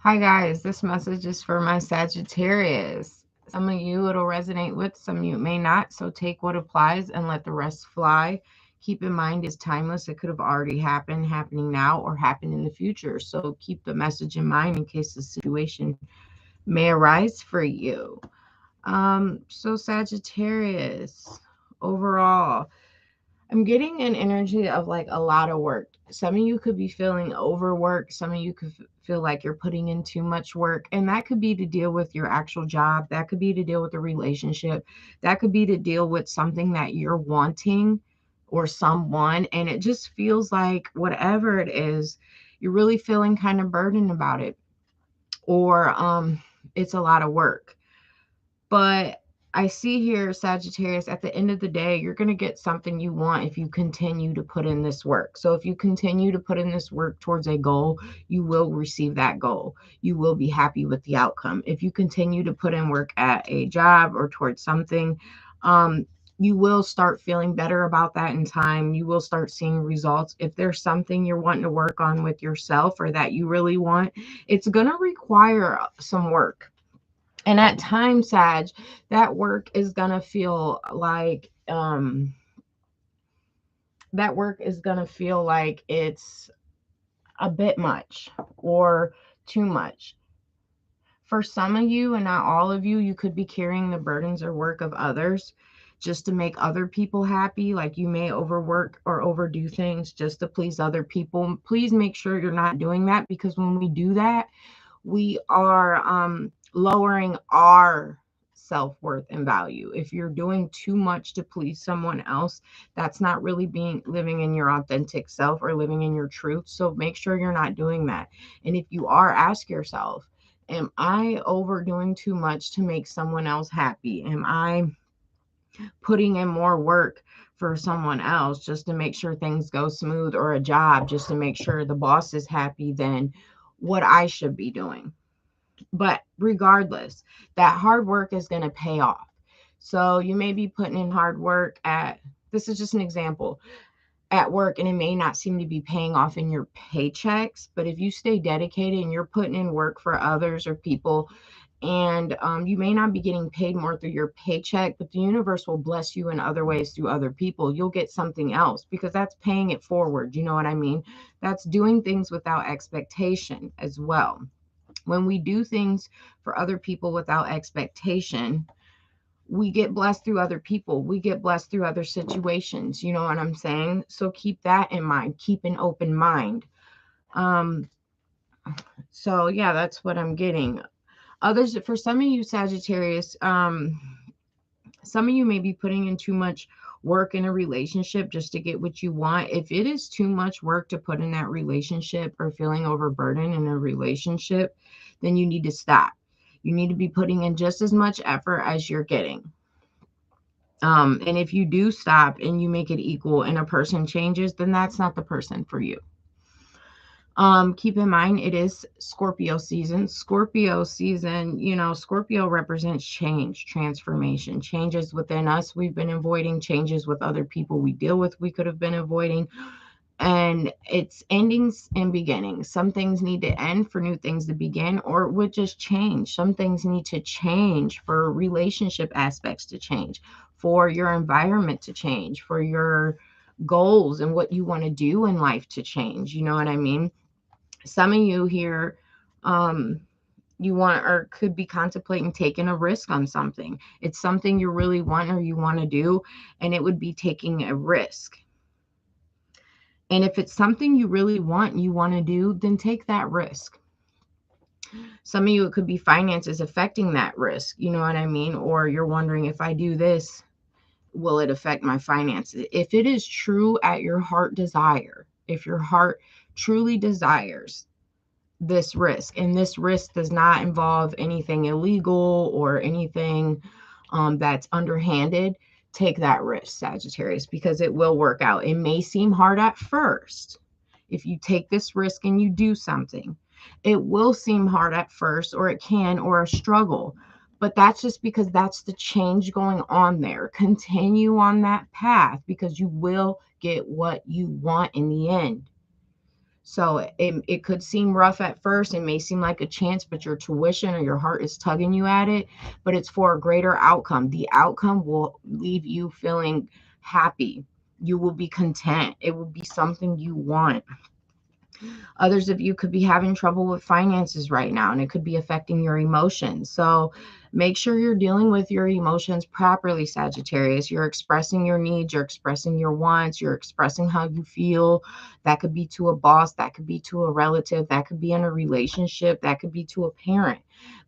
Hi guys, this message is for my Sagittarius. Some of you it'll resonate with, some of you it may not. So take what applies and let the rest fly. Keep in mind it's timeless. It could have already happened, happening now, or happened in the future. So keep the message in mind in case the situation may arise for you. So Sagittarius, overall, I'm getting an energy of like a lot of work. Some of you could be feeling overworked. Some of you could feel like you're putting in too much work. And that could be to deal with your actual job. That could be to deal with a relationship. That could be to deal with something that you're wanting or someone. And it just feels like whatever it is, you're really feeling kind of burdened about it. Or it's a lot of work. But I see here, Sagittarius, at the end of the day, you're going to get something you want if you continue to put in this work. So if you continue to put in this work towards a goal, you will receive that goal. You will be happy with the outcome. If you continue to put in work at a job or towards something, you will start feeling better about that in time. You will start seeing results. If there's something you're wanting to work on with yourself or that you really want, it's going to require some work. And at times, Sag, that work is gonna feel like it's a bit much or too much. For some of you, and not all of you, you could be carrying the burdens or work of others just to make other people happy. Like you may overwork or overdo things just to please other people. Please make sure you're not doing that, because when we do that, we are lowering our self-worth and value. If you're doing too much to please someone else, that's not really being living in your authentic self or living in your truth. So make sure you're not doing that. And if you are, ask yourself, am I overdoing too much to make someone else happy? Am I putting in more work for someone else just to make sure things go smooth, or a job just to make sure the boss is happy than what I should be doing? But regardless, that hard work is going to pay off. So you may be putting in hard work at, this is just an example, at work, and it may not seem to be paying off in your paychecks. But if you stay dedicated and you're putting in work for others or people, and you may not be getting paid more through your paycheck, but the universe will bless you in other ways through other people. You'll get something else because that's paying it forward. You know what I mean? That's doing things without expectation as well. When we do things for other people without expectation, we get blessed through other people. We get blessed through other situations. You know what I'm saying? So keep that in mind. Keep an open mind. Um, so yeah, that's what I'm getting. Others, for some of you Sagittarius, some of you may be putting in too much work in a relationship just to get what you want. If it is too much work to put in that relationship or feeling overburdened in a relationship, then you need to stop. You need to be putting in just as much effort as you're getting. And if you do stop and you make it equal and a person changes, then that's not the person for you. Keep in mind it is Scorpio season. Scorpio season, you know, Scorpio represents change, transformation, changes within us we've been avoiding, changes with other people we deal with we could have been avoiding. And it's endings and beginnings. Some things need to end for new things to begin, or it would just change. Some things need to change for relationship aspects to change, for your environment to change, for your goals and what you want to do in life to change. You know what I mean? Some of you here, you want or could be contemplating taking a risk on something. It's something you really want or you want to do, and it would be taking a risk. And if it's something you really want and you want to do, then take that risk. Some of you, it could be finances affecting that risk. You know what I mean? Or you're wondering, if I do this, will it affect my finances? If it is true at your heart desire, if your heart truly desires this risk, and this risk does not involve anything illegal or anything that's underhanded, take that risk, Sagittarius, because it will work out. It may seem hard at first. If you take this risk and you do something, it will seem hard at first, or it can, or a struggle. But that's just because that's the change going on there. Continue on that path because you will get what you want in the end. So it could seem rough at first. It may seem like a chance, but your tuition or your heart is tugging you at it. But it's for a greater outcome. The outcome will leave you feeling happy. You will be content. It will be something you want. Others of you could be having trouble with finances right now, and it could be affecting your emotions. So make sure you're dealing with your emotions properly, Sagittarius. You're expressing your needs, you're expressing your wants, you're expressing how you feel. That could be to a boss, that could be to a relative, that could be in a relationship, that could be to a parent.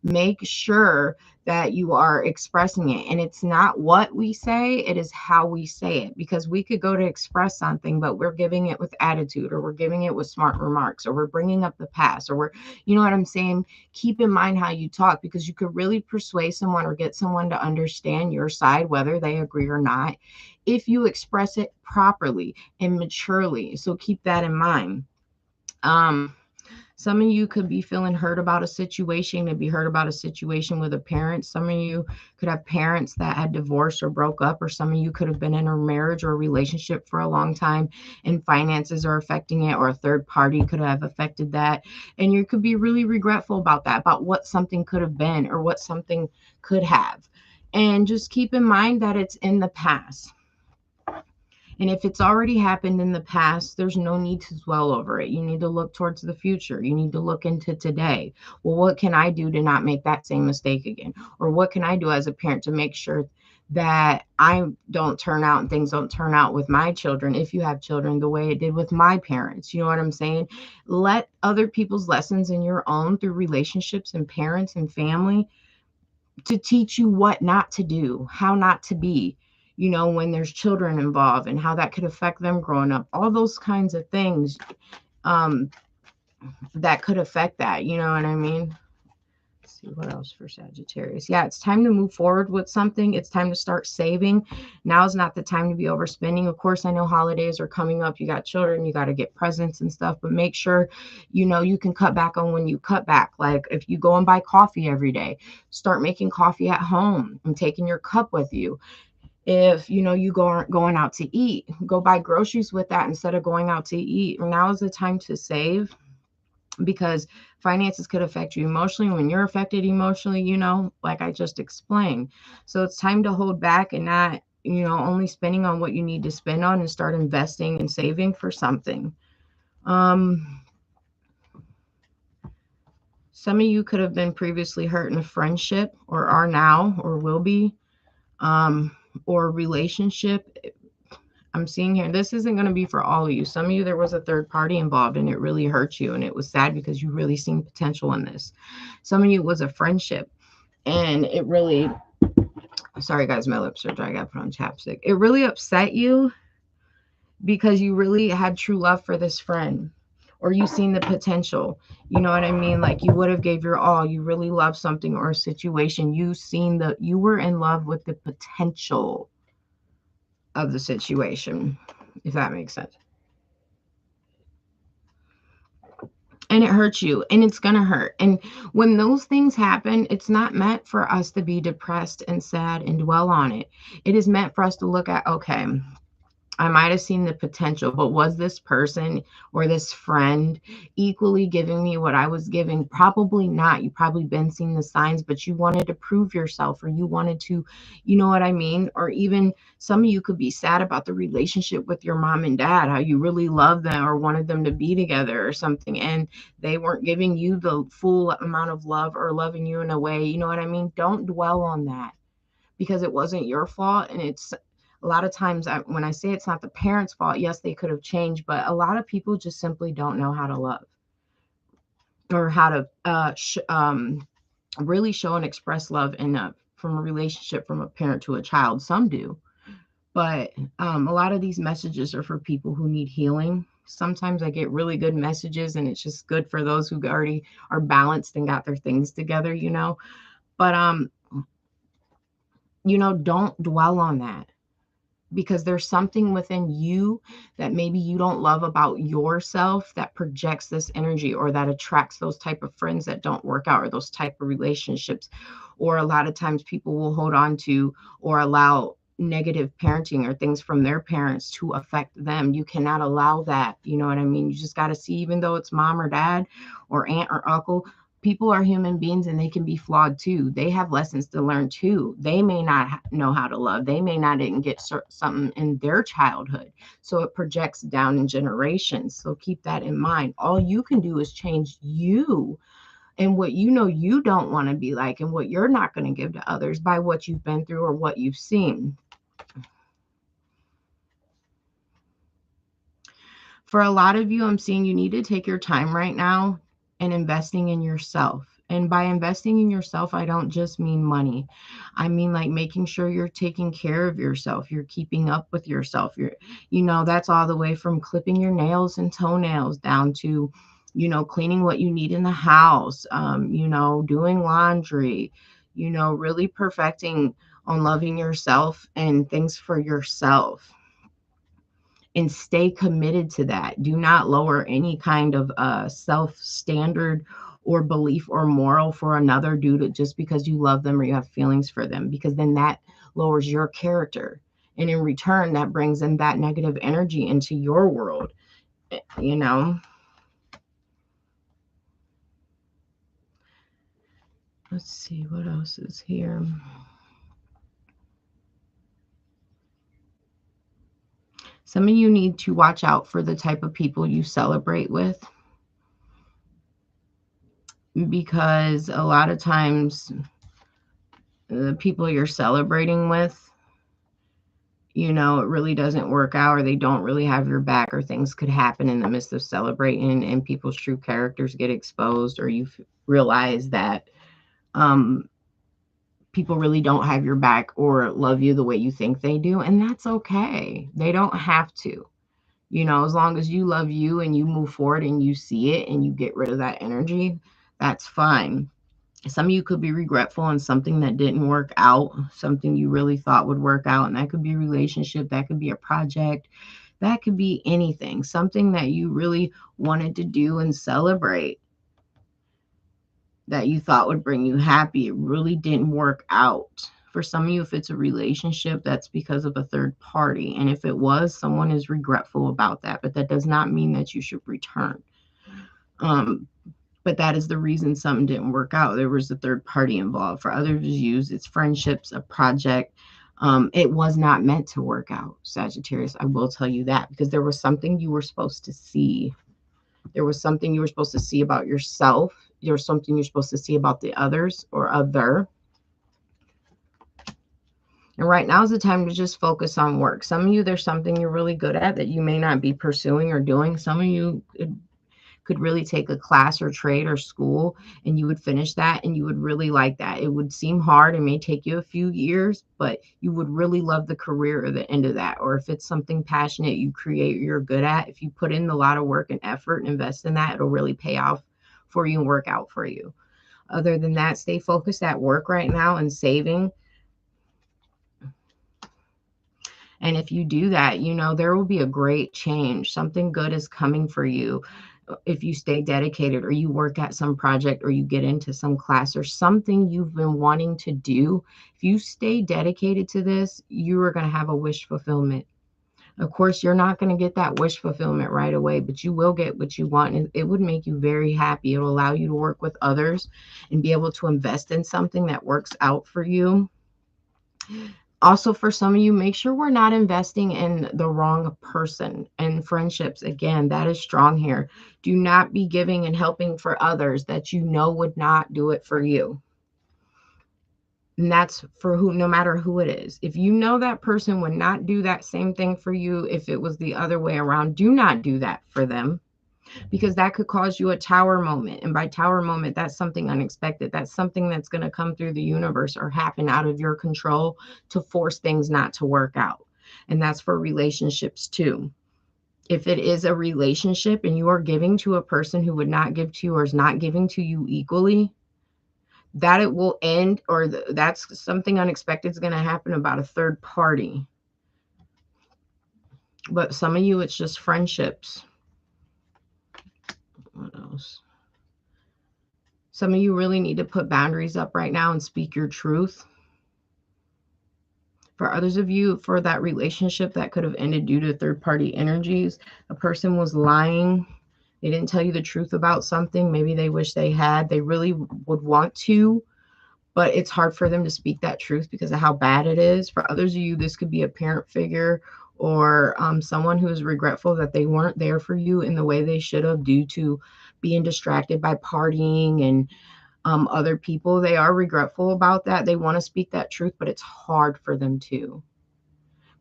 Make sure that you are expressing it. And it's not what we say, it is how we say it. Because we could go to express something, but we're giving it with attitude, or we're giving it with smart remarks, or we're bringing up the past, or you know what I'm saying? Keep in mind how you talk, because you could really persuade someone or get someone to understand your side, whether they agree or not, if you express it properly and maturely. So keep that in mind. Um, some of you could be feeling hurt about a situation, could be hurt about a situation with a parent. Some of you could have parents that had divorced or broke up, or some of you could have been in a marriage or a relationship for a long time and finances are affecting it, or a third party could have affected that. And you could be really regretful about that, about what something could have been or what something could have. And just keep in mind that it's in the past. And if it's already happened in the past, there's no need to dwell over it. You need to look towards the future. You need to look into today. Well, what can I do to not make that same mistake again? Or what can I do as a parent to make sure that I don't turn out and things don't turn out with my children, if you have children, the way it did with my parents? You know what I'm saying? Let other people's lessons in your own through relationships and parents and family to teach you what not to do, how not to be, when there's children involved and how that could affect them growing up, all those kinds of things um, that could affect that. You know what I mean? Let's see what else for Sagittarius. Yeah, it's time to move forward with something. It's time to start saving. Now is not the time to be overspending. Of course, I know holidays are coming up. You got children, you got to get presents and stuff, but make sure, you can cut back on when you cut back. Like if you go and buy coffee every day, start making coffee at home and taking your cup with you. If you aren't going out to eat, go buy groceries with that instead of going out to eat. Now is the time to save, because finances could affect you emotionally. When you're affected emotionally, like I just explained. So it's time to hold back and not, only spending on what you need to spend on, and start investing and saving for something. um some of you could have been previously hurt in a friendship, or are now, or will be, um or relationship. I'm seeing here, this isn't going to be for all of you. Some of you, there was a third party involved and it really hurt you. And it was sad because you really seen potential in this. Some of you, it was a friendship and it really, sorry guys, my lips are dry. I got to put on chapstick. It really upset you because you really had true love for this friend, or you seen the potential. You know what I mean? Like you would have gave your all. You really love something or a situation. You were in love with the potential of the situation, if that makes sense. And it hurts you, and it's going to hurt. And when those things happen, it's not meant for us to be depressed and sad and dwell on it. It is meant for us to look at, okay, I might have seen the potential, but was this person or this friend equally giving me what I was giving? Probably not. You probably been seeing the signs, but you wanted to prove yourself, or you wanted to, you know what I mean? Or even some of you could be sad about the relationship with your mom and dad, how you really loved them or wanted them to be together or something, and they weren't giving you the full amount of love or loving you in a way, you know what I mean? Don't dwell on that, because it wasn't your fault. And it's a lot of times, when I say it's not the parents' fault, yes, they could have changed, but a lot of people just simply don't know how to love, or how to really show and express love from a relationship, from a parent to a child. Some do, but a lot of these messages are for people who need healing. Sometimes I get really good messages, and it's just good for those who already are balanced and got their things together, But don't dwell on that, because there's something within you that maybe you don't love about yourself that projects this energy, or that attracts those type of friends that don't work out, or those type of relationships. Or a lot of times people will hold on to or allow negative parenting or things from their parents to affect them. You cannot allow that. You know what I mean? You just got to see, even though it's mom or dad or aunt or uncle, people are human beings and they can be flawed too. They have lessons to learn too. They may not know how to love. They may not didn't get something in their childhood. So it projects down in generations. So keep that in mind. All you can do is change you and what you know you don't want to be like and what you're not going to give to others by what you've been through or what you've seen. For a lot of you, I'm seeing you need to take your time right now and investing in yourself. And by investing in yourself, I don't just mean money. I mean like making sure you're taking care of yourself. You're keeping up with yourself. That's all the way from clipping your nails and toenails down to, cleaning what you need in the house, doing laundry, really perfecting on loving yourself and things for yourself, and stay committed to that. Do not lower any kind of self standard or belief or moral for another due to just because you love them or you have feelings for them, because then that lowers your character. And in return, that brings in that negative energy into your world, you know. Let's see what else is here. Some of you need to watch out for the type of people you celebrate with, because a lot of times the people you're celebrating with, it really doesn't work out, or they don't really have your back, or things could happen in the midst of celebrating and people's true characters get exposed, or you realize that people really don't have your back or love you the way you think they do. And that's okay. They don't have to. As long as you love you and you move forward and you see it and you get rid of that energy, that's fine. Some of you could be regretful on something that didn't work out, something you really thought would work out. And that could be a relationship, that could be a project, that could be anything, something that you really wanted to do and celebrate, that you thought would bring you happy. It really didn't work out. For some of you, if it's a relationship, that's because of a third party. And if it was, someone is regretful about that. But that does not mean that you should return. But that is the reason something didn't work out. There was a third party involved. For others to use, it's friendships, a project. It was not meant to work out, Sagittarius. I will tell you that, because there was something you were supposed to see. There was something you were supposed to see about yourself. There's something you're supposed to see about the others or other. And right now is the time to just focus on work. Some of you, there's something you're really good at that you may not be pursuing or doing. Some of you could really take a class or trade or school, and you would finish that and you would really like that. It would seem hard. It may take you a few years, but you would really love the career or the end of that. Or if it's something passionate you create, you're good at, if you put in a lot of work and effort and invest in that, it'll really pay off for you and work out for you. Other than that, stay focused at work right now and saving. And if you do that, there will be a great change. Something good is coming for you if you stay dedicated, or you work at some project, or you get into some class or something you've been wanting to do. If you stay dedicated to this, you are going to have a wish fulfillment. Of course, you're not going to get that wish fulfillment right away, but you will get what you want. And it would make you very happy. It'll allow you to work with others and be able to invest in something that works out for you. Also, for some of you, make sure we're not investing in the wrong person. And friendships, again, that is strong here. Do not be giving and helping for others that you know would not do it for you. And that's for who, no matter who it is. If you know that person would not do that same thing for you if it was the other way around, do not do that for them, because that could cause you a tower moment. And by tower moment, that's something unexpected. That's something that's going to come through the universe or happen out of your control to force things not to work out. And that's for relationships too. If it is a relationship and you are giving to a person who would not give to you or is not giving to you equally, that it will end, or that's something unexpected is going to happen about a third party. But some of you, it's just friendships. What else? Some of you really need to put boundaries up right now and speak your truth. For others of you, for that relationship that could have ended due to third-party energies, a person was lying. They didn't tell you the truth about something. Maybe they wish they had. They really would want to, but it's hard for them to speak that truth because of how bad it is. For others of you, this could be a parent figure or someone who is regretful that they weren't there for you in the way they should have due to being distracted by partying and other people. They are regretful about that. They want to speak that truth, but it's hard for them to.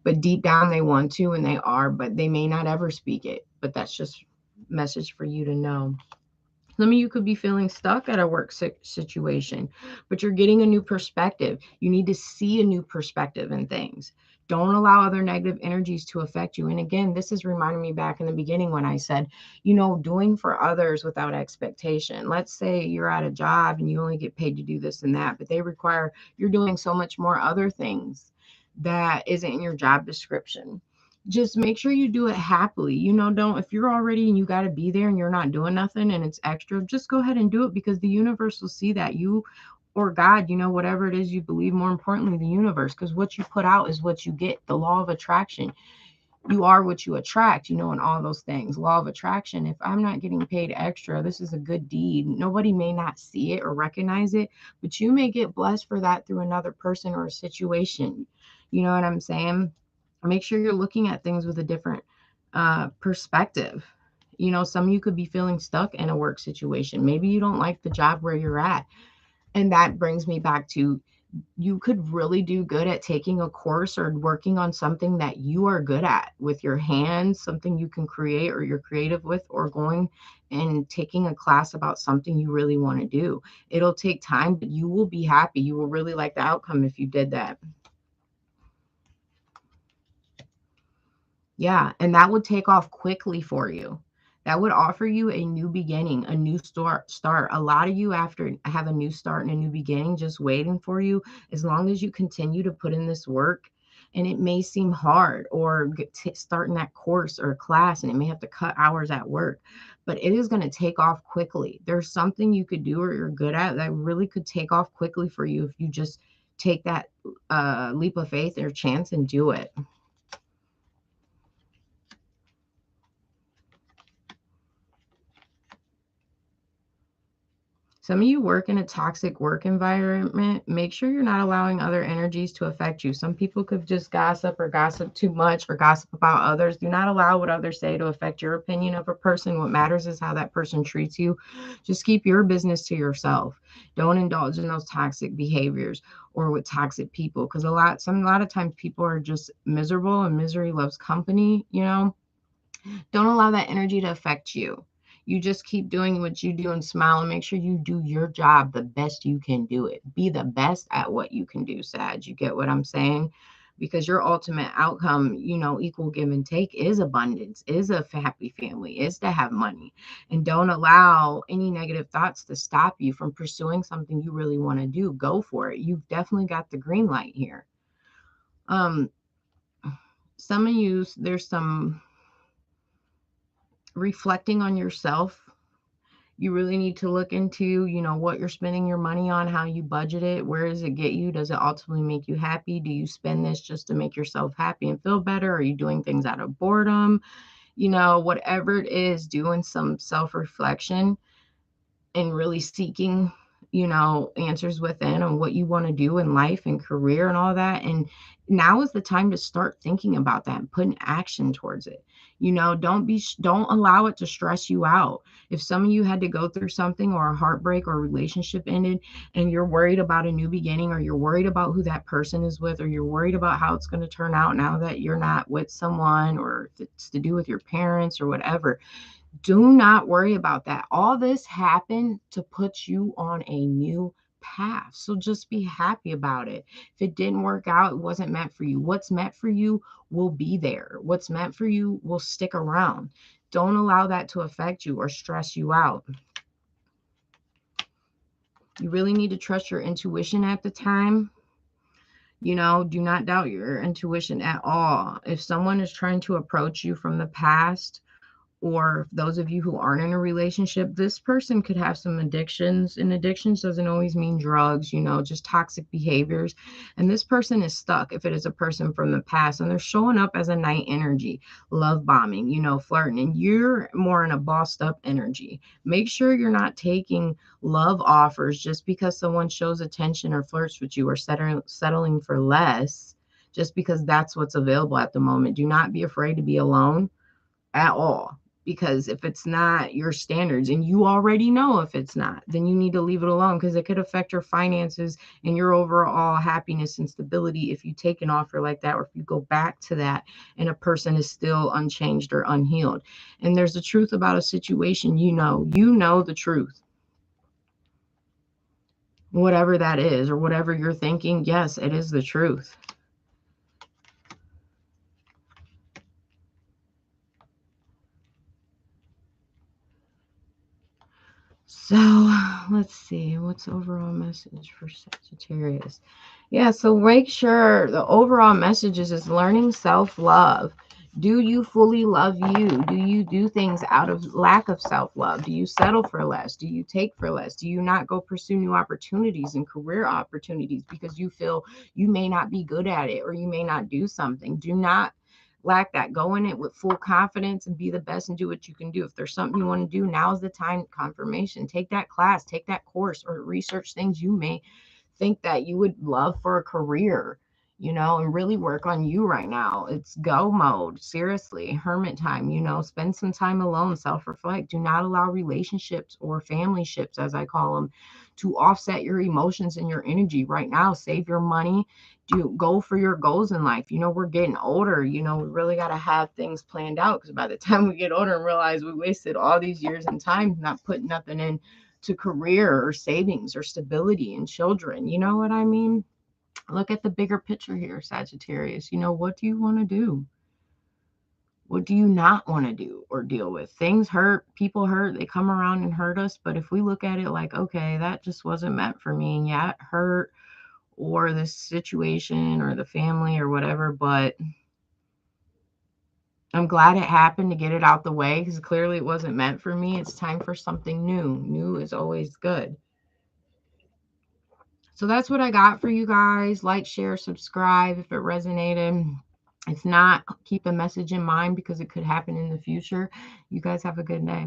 But deep down, they want to, and they are, but they may not ever speak it. But that's just a message for you to know. Some of you could be feeling stuck at a work situation, but you're getting a new perspective. You need to see a new perspective in things. Don't allow other negative energies to affect you. And again, this is reminding me back in the beginning when I said, doing for others without expectation. Let's say you're at a job and you only get paid to do this and that, but you're doing so much more other things that isn't in your job description. Just make sure you do it happily. Don't, if you're already and you got to be there and you're not doing nothing and it's extra, just go ahead and do it because the universe will see that. You or God, whatever it is you believe, more importantly, the universe, because what you put out is what you get. The law of attraction. You are what you attract, and all those things. Law of attraction. If I'm not getting paid extra, this is a good deed. Nobody may not see it or recognize it, but you may get blessed for that through another person or a situation. You know what I'm saying? Make sure you're looking at things with a different perspective. Some of you could be feeling stuck in a work situation. Maybe you don't like the job where you're at. And that brings me back to, you could really do good at taking a course or working on something that you are good at with your hands, something you can create or you're creative with, or going and taking a class about something you really want to do. It'll take time, but you will be happy. You will really like the outcome if you did that. Yeah, and that would take off quickly for you. That would offer you a new beginning, a new start. A lot of you after have a new start and a new beginning just waiting for you, as long as you continue to put in this work. And it may seem hard, or starting that course or class, and it may have to cut hours at work, but it is going to take off quickly. There's something you could do or you're good at that really could take off quickly for you if you just take that leap of faith or chance and do it. Some of you work in a toxic work environment. Make sure you're not allowing other energies to affect you. Some people could just gossip or gossip too much or gossip about others. Do not allow what others say to affect your opinion of a person. What matters is how that person treats you. Just keep your business to yourself. Don't indulge in those toxic behaviors or with toxic people, because a lot of times people are just miserable, and misery loves company. Don't allow that energy to affect you. You just keep doing what you do and smile, and make sure you do your job the best you can do it. Be the best at what you can do, Sag. You get what I'm saying? Because your ultimate outcome, equal give and take, is abundance, is a happy family, is to have money. And don't allow any negative thoughts to stop you from pursuing something you really want to do. Go for it. You've definitely got the green light here. Some of you, there's some reflecting on yourself. You really need to look into, what you're spending your money on, how you budget it, where does it get you? Does it ultimately make you happy? Do you spend this just to make yourself happy and feel better? Are you doing things out of boredom? Whatever it is, doing some self-reflection and really seeking, answers within on what you want to do in life and career and all that. And now is the time to start thinking about that and putting action towards it. Don't allow it to stress you out. If some of you had to go through something, or a heartbreak, or a relationship ended, and you're worried about a new beginning, or you're worried about who that person is with, or you're worried about how it's going to turn out now that you're not with someone, or if it's to do with your parents or whatever, do not worry about that. All this happened to put you on a new path. So just be happy about it. If it didn't work out, it wasn't meant for you. What's meant for you will be there. What's meant for you will stick around. Don't allow that to affect you or stress you out. You really need to trust your intuition at the time. Do not doubt your intuition at all. If someone is trying to approach you from the past, Or those of you who aren't in a relationship, this person could have some addictions, and addictions doesn't always mean drugs, just toxic behaviors. And this person is stuck if it is a person from the past, and they're showing up as a night energy, love bombing, flirting, and you're more in a bossed up energy. Make sure you're not taking love offers just because someone shows attention or flirts with you, or settling for less just because that's what's available at the moment. Do not be afraid to be alone at all. Because if it's not your standards, and you already know if it's not, then you need to leave it alone, because it could affect your finances and your overall happiness and stability if you take an offer like that, or if you go back to that and a person is still unchanged or unhealed. And there's a truth about a situation, the truth. Whatever that is, or whatever you're thinking, yes, it is the truth. So let's see, what's overall message for Sagittarius? Yeah, so make sure the overall message is learning self-love. Do you fully love you? Do you do things out of lack of self-love? Do you settle for less? Do you take for less? Do you not go pursue new opportunities and career opportunities because you feel you may not be good at it, or you may not do something? Do not lack that. Go in it with full confidence and be the best and do what you can do. If there's something you want to do, now's the time. Confirmation. Take that class, take that course, or research things you may think that you would love for a career, and really work on you right now. It's go mode. Seriously, hermit time, spend some time alone, self-reflect. Do not allow relationships, or family ships, as I call them, to offset your emotions and your energy right now. Save your money. Do go for your goals in life. We're getting older. We really got to have things planned out, because by the time we get older and realize we wasted all these years and time not putting nothing in to career or savings or stability and children. You know what I mean? Look at the bigger picture here, Sagittarius. What do you want to do? What do you not want to do or deal with? Things hurt, people hurt, they come around and hurt us. But if we look at it like, okay, that just wasn't meant for me, and yeah, it hurt, or this situation or the family or whatever, but I'm glad it happened to get it out the way, because clearly it wasn't meant for me. It's time for something new. New is always good. So that's what I got for you guys. Like, share, subscribe if it resonated. If not, keep a message in mind, because it could happen in the future. You guys have a good day.